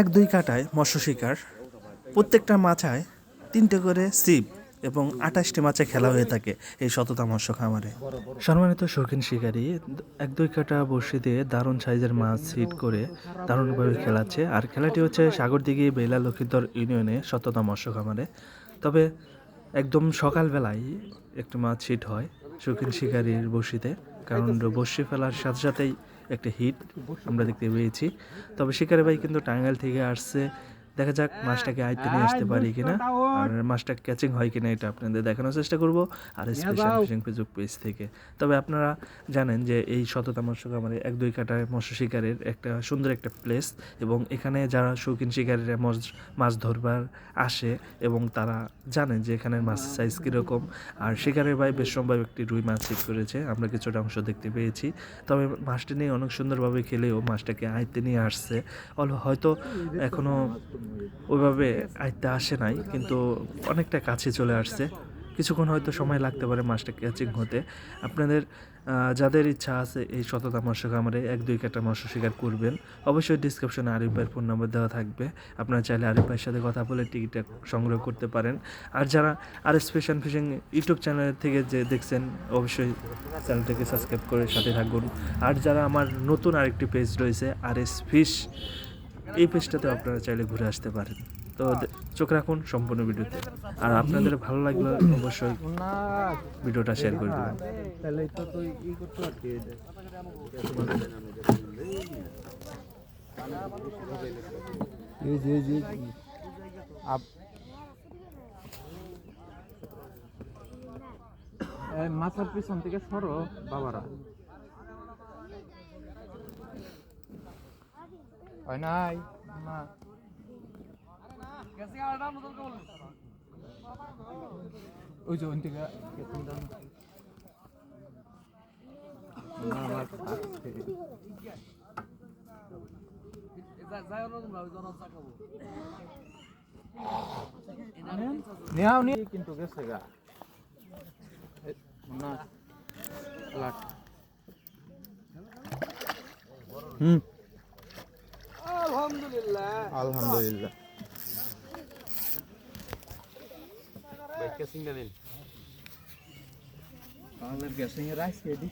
1-2 কাটায় মৎস্য শিকার, প্রত্যেকটা মাচায় 3টে করে ছিপ এবং 28টি মাছে খেলা হয়ে থাকে এই সততা মৎস্য খামারে। সম্মানিত শৌখিন শিকারী 1-2 কাটা বড়শি দিয়ে দারুণ সাইজের মাছ হিট করে দারুণভাবে খেলাচ্ছে। আর খেলাটি হচ্ছে সাগরদিঘি বেলা লক্ষিন্দর ইউনিয়নে সততা মৎস্য খামারে। তবে একদম সকালবেলায় একটি মাছ হিট হয় শৌখিন শিকারীর বড়শিতে, কারণ বড়শি ফেলার সাথে সাথেই একটা হিট আমরা দেখতে পেয়েছি। তবে শিকারি ভাই কিন্তু টাঙ্গাইল থেকে আসছে, দেখা যাক মাছটাকে আয়ত্তে নিয়ে আসতে পারি কিনা আর মাছটা ক্যাচিং হয় কিনা এটা আপনাদের দেখানোর চেষ্টা করব আর স্পেশাল ফিশিং ফেসবুক পেজ থেকে। তবে আপনারা জানেন যে এই সততা মৎস্য খামারে 1-2 কাটায় মৎস্য শিকারের একটা সুন্দর একটা প্লেস, এবং এখানে যারা শৌখিন শিকারীরা মাছ ধরবার আসে এবং তারা জানেন যে এখানের মাছের সাইজ কীরকম। আর শিকারের ভাই বেশ সম্ভব একটি রুই মাছ হিট করেছে, আমরা কিছুটা অংশ দেখতে পেয়েছি। তবে মাছটি নিয়ে অনেক সুন্দরভাবে খেলেও মাছটাকে আয়ত্তে নিয়ে আসছে। হয়তো এখনও ওইভাবে আয়ত্তে আসে নাই, কিন্তু অনেকটা কাছে চলে আসছে। কিছুক্ষণ হয়তো সময় লাগতে পারে মাছটা ক্যাচিং হতে। আপনাদের যাদের ইচ্ছা আছে এই সততা মৎস্য খামারে 1-2 কাটা মৎস্য শিকার করবেন, অবশ্যই ডিসক্রিপশনে আরিফ ভাইয়ের ফোন নম্বর দেওয়া থাকবে। আপনারা চাইলে আরিফ ভাইয়ের সাথে কথা বলে টিকিটটা সংগ্রহ করতে পারেন। আর যারা আর স্পেশাল ফিশিং ইউটিউব চ্যানেল থেকে যে দেখছেন, অবশ্যই চ্যানেলটাকে সাবস্ক্রাইব করে সাথে থাকুন। আর যারা আমার নতুন আরেকটি পেজ রয়েছে RS ফিশ, এই পেজটাতে আপনারা চাইলে ঘুরে আসতে পারেন। তো চোখ রাখুন সম্পূর্ণ ভিডিওতে। আর আপনাদের ভালো লাগলে অবশ্যই ভিডিওটা শেয়ার করে দেবেন। মাথার পিছন থেকে সরো বাবারা, হয় নাই না ওই যে ওই থেকে নেওয়া নিয়ে কিন্তু গেছে গা না লাট। আলহামদুলিল্লাহ আলহামদুলিল্লাহ। বাইক ক্যাসিং দিন, আমাদের ক্যাসিং এর রাইস রেডি।